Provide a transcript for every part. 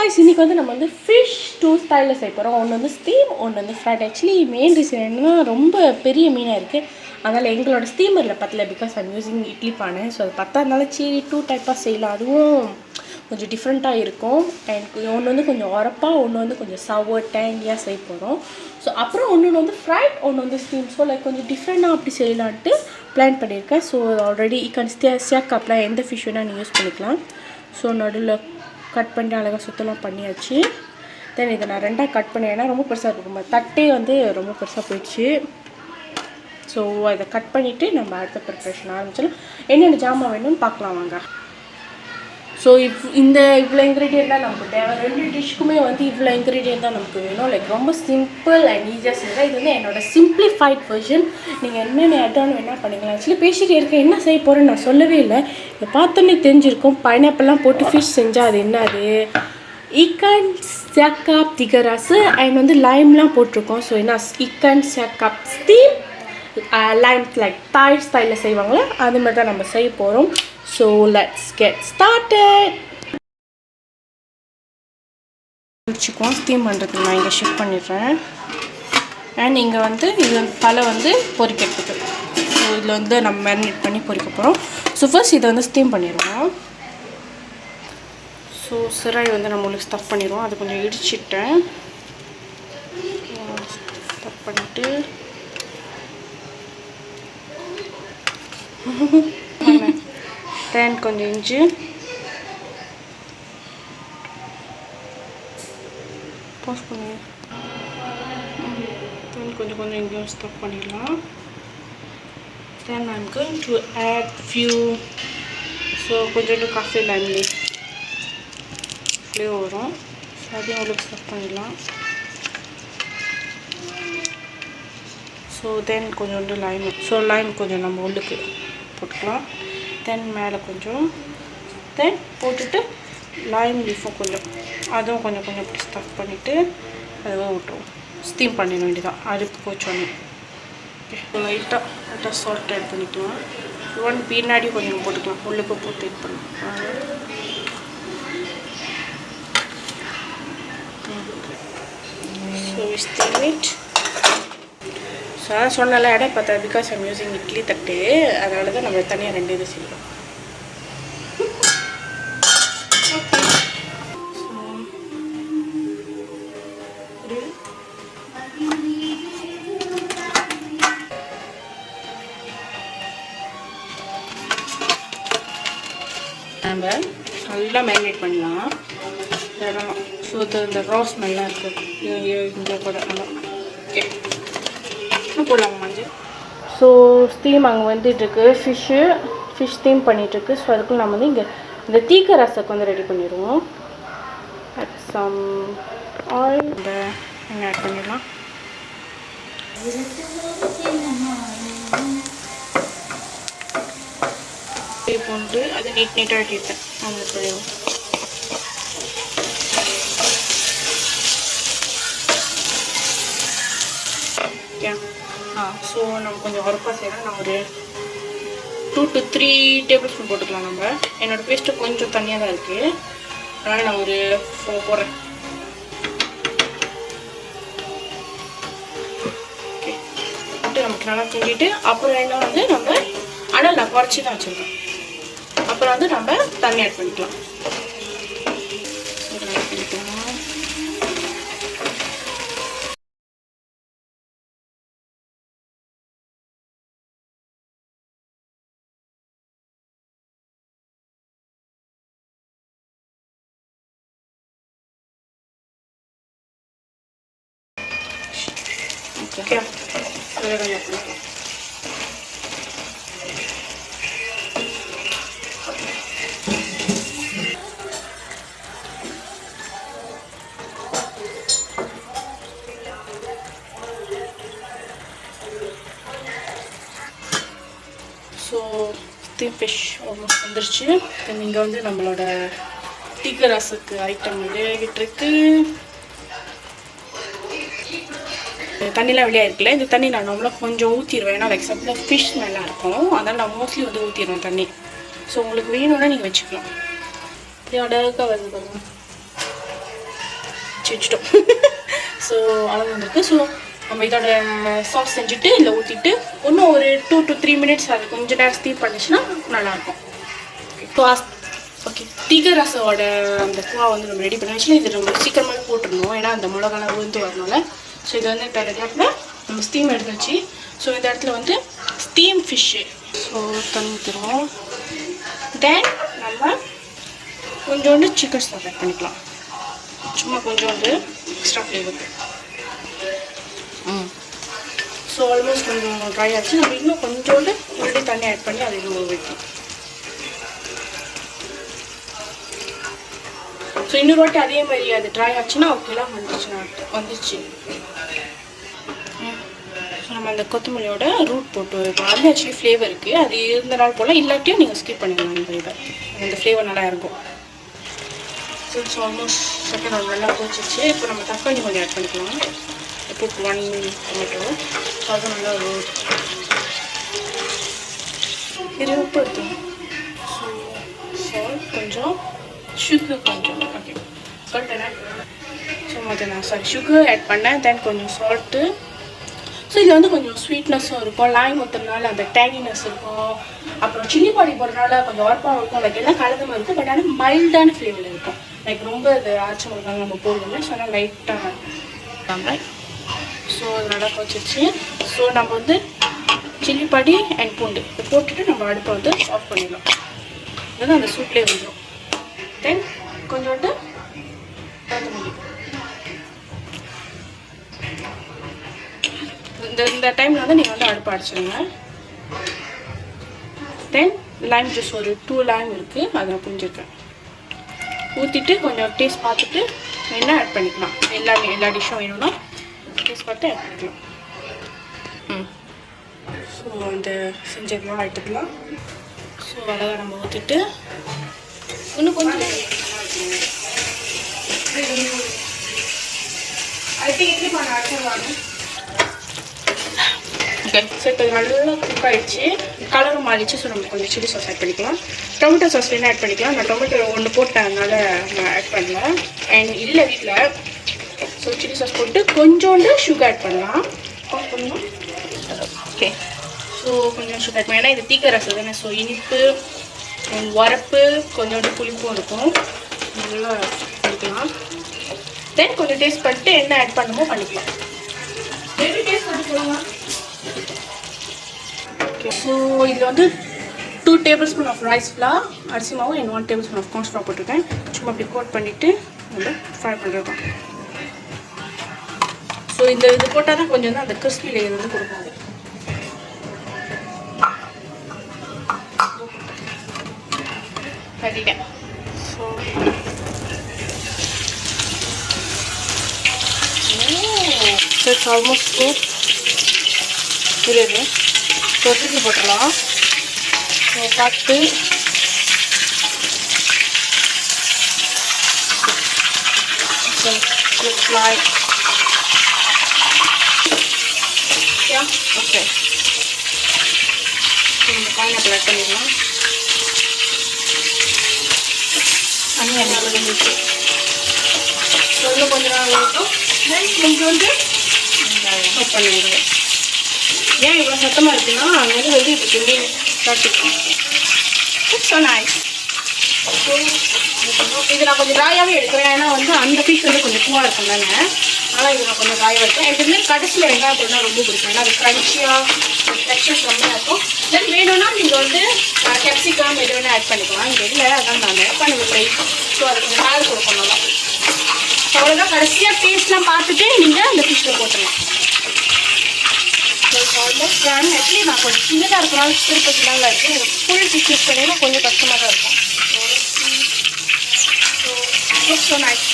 guys, இன்னைக்கு வந்து நம்ம வந்து ஃபிஷ் டூ ஸ்டைலில் செய்ய போகிறோம். ஒன்று வந்து ஸ்டீம், ஒன்று வந்து ஃப்ரைட். ஆக்சுவலி மெயின் ரீசன் என்னன்னா ரொம்ப பெரிய மீனாக இருக்குது. அதனால் எங்களோட ஸ்டீமரில் பத்தல, பிகாஸ் ஐம் யூஸிங் இட்லி பானை. ஸோ அது பத்தாதனால சரி 2 டைப்பாக செய்யலாம், அதுவும் கொஞ்சம் டிஃப்ரெண்ட்டாக இருக்கும். அண்ட் ஒன்று வந்து கொஞ்சம் உரப்பாக, ஒன்று வந்து கொஞ்சம் சவர் டேங்கியாக செய்ய போகிறோம். ஸோ அப்புறம் ஒன்று வந்து ஃப்ரைட், ஒன்று வந்து ஸ்டீம். ஸோ லைக் கொஞ்சம் டிஃப்ரெண்ட்டாக அப்படி செய்யலான்ட்டு பிளான் பண்ணியிருக்கேன். ஸோ ஆல்ரெடி சேக்காப்பில் எந்த ஃபிஷ் வேணால் நீங்கள் யூஸ் பண்ணிக்கலாம். ஸோ நடுவில் கட் பண்ணிட்டு அழகாக சுத்தலாம் பண்ணியாச்சு. தென் இதை நான் ரெண்டாக கட் பண்ணேன், ஏன்னா ரொம்ப பெருசாக இருக்கும். தட்டே வந்து ரொம்ப பெருசாக போயிடுச்சு. ஸோ இதை கட் பண்ணிவிட்டு நம்ம அடுத்த ப்ரிப்ரேஷன் ஆரம்பிச்சிடலாம். என்னென்ன ஜாமான் வேணும்னு பார்க்கலாம் வாங்க. ஸோ இவ்வளோ இன்க்ரீடியன்ட் தான் நமக்கு தேவை. 2 டிஷ்க்குமே வந்து இவ்வளோ இன்க்ரீடியன்ட் தான் நமக்கு வேணும். லைக் ரொம்ப சிம்பிள் அண்ட் ஈஸியாக செய்யலாம். இது வந்து என்னோட சிம்பிளிஃபைட் வெர்ஷன். நீங்கள் என்னென்ன எதானு என்ன பண்ணிக்கலாம். ஆக்சுவலி பேசிகிட்டே இருக்கேன், என்ன செய்ய போகிறேன்னு நான் சொல்லவே இல்லை. இதை பார்த்தோன்னே தெரிஞ்சிருக்கும். பைனாப்பிள்லாம் போட்டு ஃபிஷ் செஞ்சால் அது என்னது இக்கன் சேக்காப் திகராசு அண்ட் வந்து லைம்லாம் போட்டிருக்கோம். ஸோ என்ன இக்கன் சேக்காப் ஸ்டீம் லைம், லைக் தாய் ஸ்டைலில் செய்வாங்களே அது மாதிரி தான் நம்ம செய்ய போகிறோம். So let's get started. வச்சுக்குவோம் ஸ்டீம் பண்ணுறதுக்கு. நான் இங்கே ஷிஃப்ட் பண்ணிடுறேன். அண்ட் இங்கே வந்து இது தலை வந்து பொரிக்கிறதுக்கு. ஸோ இதில் வந்து நம்ம மேரினேட் பண்ணி பொரிக்க போகிறோம். ஸோ ஃபர்ஸ்ட் இதை வந்து ஸ்டீம் பண்ணிடுவோம். ஸோ சிராய் வந்து நம்மளுக்கு ஸ்டஃப் பண்ணிடுவோம். அது கொஞ்சம் இடிச்சிட்டேன். ஸ்டஃப் பண்ணிவிட்டு தென் கொஞ்சம் இஞ்சி, பாஸ் பண்ணி தென் கொஞ்சம் இங்கேயும் ஸ்டஃப் பண்ணிடலாம். Then I'm going to add few, so கொஞ்சோண்டு காஃபி லைம் லீஃப் ஃப்ளேவர் வரும். ஸோ அதையும் உங்களுக்கு ஸ்டஃப் பண்ணிடலாம். ஸோ தென் கொஞ்சோண்டு லைம், ஸோ லைம் கொஞ்சம் நம்ம உள்ளுக்கு போட்டுக்கலாம். தென் மேலே கொஞ்சம், தென் போட்டுட்டு லைம் லீஃபும் கொஞ்சம், அதுவும் கொஞ்சம் இப்படி ஸ்டஃப் பண்ணிவிட்டு அதுவாக விட்டுருவோம். ஸ்டீம் பண்ணிட வேண்டியதான் அடுப்பு போச்சோன்னே. ஓகே, லைட்டாக சால்ட் ஆட் பண்ணிக்கலாம். ஒன் பின்னாடி கொஞ்சம் போட்டுக்கலாம், உள்ளுக்கு போட்டு இது பண்ணலாம். So steam it. ஸோ அதான் சொன்னால இடம் பார்த்தா, பிகாஸ் ஐம் யூஸிங் இட்லி தட்டு, அதனால தான் நம்ம தனியாக 2 இது செய்யலாம். நம்ம நல்லா மேரினேட் பண்ணலாம். இதெல்லாம் ஸோ இந்த ரோஸ் ஸ்மெல்லாம் இருக்குது இங்கே கூட நல்லா. ஓகே, போடலாம் மஞ்சள். ஸோ ஸ்டீம் அங்கே வந்துட்டுருக்கு. Fish steam பண்ணிகிட்ருக்கு. ஸோ அதுக்குள்ள நம்ம வந்து இங்கே இந்த தீக்க ரசக்கு வந்து ரெடி பண்ணிடுவோம். சம் ஆயில் இந்த எண்ணெய் ஆட் பண்ணிடலாம். போட்டு அதை நீட்டாக ஆட்டிட்டேன். அவங்களுக்கு ஓகே. ஸோ நம்ம கொஞ்சம் உரப்பாக செய்யலாம். நான் ஒரு 2 to 3 டேபிள் ஸ்பூன் போட்டுக்கலாம். நம்ம என்னோடய பேஸ்ட்டு கொஞ்சம் தனியாக தான் இருக்குது, அதனால் நான் ஒரு 4 போடுறேன். ஓகே, போட்டு நமக்கு நல்லா கிண்டிட்டு அப்புறம் என்ன வந்து நம்ம ஆனால் நான் குறைச்சி தான் வச்சுருக்கேன். அப்புறம் வந்து நம்ம தண்ணி ஆட் பண்ணிக்கலாம். Okay, so steam fish almost வந்துருச்சு. தென் இங்கே வந்து நம்மளோட தீக்க ரசத்துக்கு ஐட்டம் வேகிட்டுருக்கு. தண்ணிலாம் வெளியாக இருக்குல்ல, இந்த தண்ணி நான் நம்மளாக கொஞ்சம் ஊற்றிடுவேன். ஏன்னா லைக் சப்போஸ் ஃபிஷ் நல்லா இருக்கும், அதனால் நான் மோஸ்ட்லி வந்து ஊற்றிடுவேன் தண்ணி. ஸோ உங்களுக்கு வேணும்னா நீங்கள் வச்சுக்கலாம். இது அழகாக வருது பாருங்க. வச்சுட்டோம். ஸோ அளவு வந்திருக்கு. ஸோ நம்ம இதோட சாஸ் செஞ்சுட்டு இதில் ஊற்றிட்டு இன்னும் ஒரு 2 to 3 minutes அது கொஞ்சம் நேரம் ஸ்டீம் பண்ணிச்சுன்னா நல்லாயிருக்கும். ஓகே, திகர் ரசோட அந்த குவா வந்து நம்ம ரெடி பண்ணி ஆக்சுவலி இது நம்ம சீக்கிரமாக போட்டுருந்தோம், ஏன்னா அந்த மிளகாலாம் உளுந்து வரனால. ஸோ இது வந்து இப்போ இடத்துல நம்ம ஸ்டீம் எடுத்துச்சு. ஸோ இந்த இடத்துல வந்து ஸ்டீம் ஃபிஷ்ஷு ஸோ தண்ணி தருவோம். தென் நம்ம கொஞ்சோண்டு சிக்கன் ஸ்டாக் ஆட் பண்ணிக்கலாம், சும்மா கொஞ்சோண்டு எக்ஸ்ட்ரா ஃப்ளேவருக்கு. ஸோ ஆல்மோஸ்ட் கொஞ்சம் ட்ரை ஆச்சு. நம்ம இன்னும் கொஞ்சோண்டு மறுபடியும் தண்ணி ஆட் பண்ணி அதை இன்னும் வைக்கும். ஸோ இன்னொரு வாட்டி அதே மாதிரி அது ட்ரை ஆச்சுன்னா ஓகேலாம் வந்துச்சு. ஸோ நம்ம அந்த கொத்தமல்லியோட ரூட் போட்டு வைப்போம். அது ஆக்சுவலி ஃப்ளேவர் இருக்குது, அது இருந்த நாள் போல் இல்லாட்டியும் நீங்கள் ஸ்கிப் பண்ணிக்கலாம். இந்த இதை அந்த ஃப்ளேவர் நல்லா இருக்கும். ஸோ ஆல்மோஸ்ட் செகண்ட் ஒன்று நல்லா போச்சிச்சு. இப்போ நம்ம தக்காளி கொஞ்சம் ஆட் பண்ணிக்கலாம். இப்போ 1 டொமேட்டோ. ஸோ அது நல்லா இது உப்பு இருக்கும். ஸோ சால்ட் கொஞ்சம், சுகர் கொஞ்சம். ஓகே, சால்ட் என்ன ஸோ நான் சுகர் ஆட் பண்ணேன். தென் கொஞ்சம் சால்ட்டு. ஸோ இதில் வந்து கொஞ்சம் ஸ்வீட்னஸும் இருக்கும், லைம் ஊற்றுறதுனால அந்த டேங்கினஸ் இருக்கும், அப்புறம் சில்லி பாடி போடுறதுனால கொஞ்சம் உரப்பாக இருக்கும். லைக் எல்லாம் கலந்து மாதிரி இருக்கும், பட் ஆனால் மைல்டான ஃப்ளேவரில் இருக்கும். லைக் ரொம்ப அது ஆச்சு மிளகாய் நம்ம போடுவோம். ஸோ ஆனால் லைட்டாக இருக்காங்க. ஸோ அது நல்லா கொச்சிச்சு. ஸோ நம்ம வந்து சில்லி பாடி அண்ட் பூண்டு இதை போட்டுட்டு நம்ம அடுப்பை வந்து ஆஃப் பண்ணிடலாம். அதுதான் அந்த சூட்லேயே வந்துடும். தென் கொஞ்சோண்டு கொத்தமல்லி. இந்த டைமில் வந்து நீங்கள் வந்து அடுப்பு அடிச்சிடுங்க. தென் லைம் ஜூஸ் ஒரு 2 லைம் இருக்குது, அதை நான் புரிஞ்சிருக்கேன். ஊற்றிட்டு கொஞ்சம் டேஸ்ட் பார்த்துட்டு என்ன ஆட் பண்ணிக்கலாம். எல்லா டிஷ்ஷும் வேணும்னா டேஸ்ட் பார்த்து ஆட் பண்ணிக்கலாம். ஸோ அந்த செஞ்சதெல்லாம் எடுத்துக்கலாம். ஸோ அழகாக நம்ம ஊற்றிட்டு இன்னும் கொஞ்சம் ஓகே. ஸோ இப்போ நல்லா குக் ஆகிடுச்சு, கலரும் மாறிடுச்சு. ஸோ நம்ம கொஞ்சம் சில்லி சாஸ் ஆட் பண்ணிக்கலாம். டொமேட்டோ சாஸ் வேணால் ஆட் பண்ணிக்கலாம். நான் டொமேட்டோ ஒன்று போட்டேன், அதனால் நான் ஆட் பண்ணல. அண்ட் இல்லை வீட்டில். ஸோ சில்லி சாஸ் போட்டு கொஞ்சோண்டு சுகர் ஆட் பண்ணலாம். ஓகே, ஸோ கொஞ்சம் சுகர் ஆட் பண்ணலாம், ஏன்னா இது தீக்க ரசம் தானே. ஸோ இனிப்பு உரப்பு கொஞ்சோண்டு புளிப்பும் இருக்கும், நல்லா பண்ணிக்கலாம். தென் கொஞ்சம் டேஸ்ட் பண்ணிட்டு என்ன ஆட் பண்ணணுமோ பண்ணிக்கலாம். டேஸ்ட் பண்ணி சொல்லுங்க. ஓகே, ஸோ இதில் வந்து 2 tablespoons ஆஃப் ரைஸ் ஃப்ளார், அரிசி மாவு and 1 tablespoon of corn flour போட்டிருக்கேன். சும்மா அப்படி கோட் பண்ணிவிட்டு நம்ம ஃப்ரை பண்ணுறது தான். ஸோ இந்த இது போட்டால் தான் கொஞ்சம் தான் அந்த கிறிஸ்பி லேயர் வந்து கொடுப்பாங்க. கட்டிட்டேன். So it's almost good. இது தொட்டுக்கு போட்டுடலாம். ஸோ பார்த்து like yeah, okay. இந்த பைனாப்பிள் ஆட் பண்ணிடலாம். அண்ணி எனக்கு இருந்துச்சு. இன்னும் கொஞ்சம் நாள் வரைக்கும் கொஞ்சம் வந்து ஆட் பண்ணிவிடுவேன். ஏன் இவ்வளோ சத்தமாக இருக்குன்னா அங்கே வந்து வெளியே இருக்கு மீன் காட்டுக்கும். It's so nice. ஸோ இது நான் கொஞ்சம் ட்ராயாகவே எடுக்கிறேன், ஏன்னா வந்து அந்த ஃபிஷ் வந்து கொஞ்சம் பூவாக இருக்கும் தானே, ஆனால் இது நான் கொஞ்சம் ட்ராயாக எடுக்கிறேன். எனக்கு வந்து கடைசியில் வெங்காயம் போட்டுனா ரொம்ப பிடிக்கும், ஏன்னா அது க்ரன்ச்சியாக டெக்ஸ்சர் கம்மியாக இருக்கும். தென் வேணும்னா நீங்கள் வந்து கேப்சிகம் எது வேணால் ஆட் பண்ணிக்கலாம். இங்கே இல்லை, அதான் நான் ஆட் பண்ணவில்லை. ஸோ அது கொஞ்சம் மேலே கொடுக்கணும். ஸோ அவ்வளோதான். கடைசியாக டேஸ்ட்லாம் பார்த்துட்டு நீங்கள் அந்த ஃபிஷ்ஷில் போட்டுடலாம். Almost done. ஆக்சுவலி நான் கொஞ்சம் சின்னதாக இருக்கனால திருப்பதினால இருக்குது. எனக்கு ஃபுல் ஃபிஷ் யூஸ் பண்ணிங்கன்னா கொஞ்சம் கஷ்டமாக தான் இருக்கும். So nice.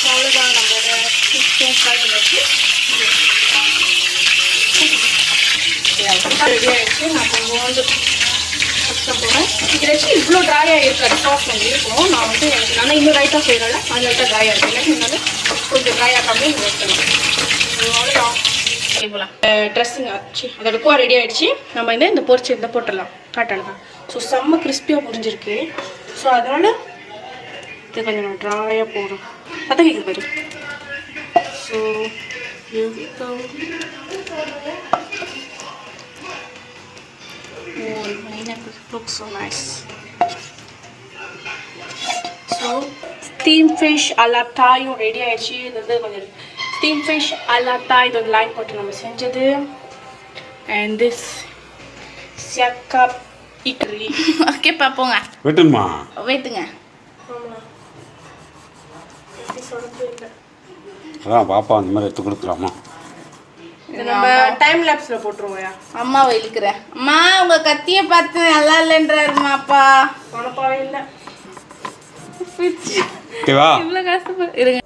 அவ்வளோதான், நம்மளோட ஃபிஷ்ஷும் ஃப்ரை பண்ணியாச்சு. ரெடி ஆகிடுச்சு. நான் கொஞ்சம் வந்து கஷ்டம் போகிறேன். இது வச்சு இவ்வளோ ட்ராயாக இருக்காது, சாஃப்ட் வந்து இருக்கும். நான் வந்து எனக்கு நான் இன்னும் ரைட்டாக செய்கிறேன், அது லைட்டாக ட்ராயாக இருக்கும். இல்லை இருந்தாலும் கொஞ்சம் ட்ராயாக கம்மி வைக்கணும். அவ்வளோதான். போகலாம். ட்ரெஸ்ஸிங் ஆச்சு, அதோட குவா ரெடி ஆகிடுச்சு. நம்ம இந்த பொரிச்சு இதை போட்டுடலாம். காட்டானு தான். ஸோ செம்ம கிறிஸ்பியாக புரிஞ்சிருக்கு. ஸோ அதனால் இது கொஞ்சம் நான் ட்ராயாக போடுறோம். சத்தம் கேட்குது பாரு. So here we go. Oh, pineapple looks so nice. So steam fish à la thai ready ஆயிடுச்சு. இது வந்து கொஞ்சம் steam fish à la thai இது வந்து லைன் போட்டு நம்ம செஞ்சது. And this siakap ikri. Okay பாப்போங்க. வெட்டுமா? வெட்டுங்க. அதான் பாப்பா அந்த மாதிரி எடுத்து கொடுத்துலாமா? இது நம்ம டைம் லேப்ஸ்ல போட்டுருவோம்யா. அம்மாவை இழுக்கிறேன். அம்மா உங்க கத்தியை பார்த்து நல்லா இல்லைன்றாருமா அப்பா. உனப்பாவே இல்லை. ஓகேவா? இவ்வளோ கஷ்டப்படு இருங்க.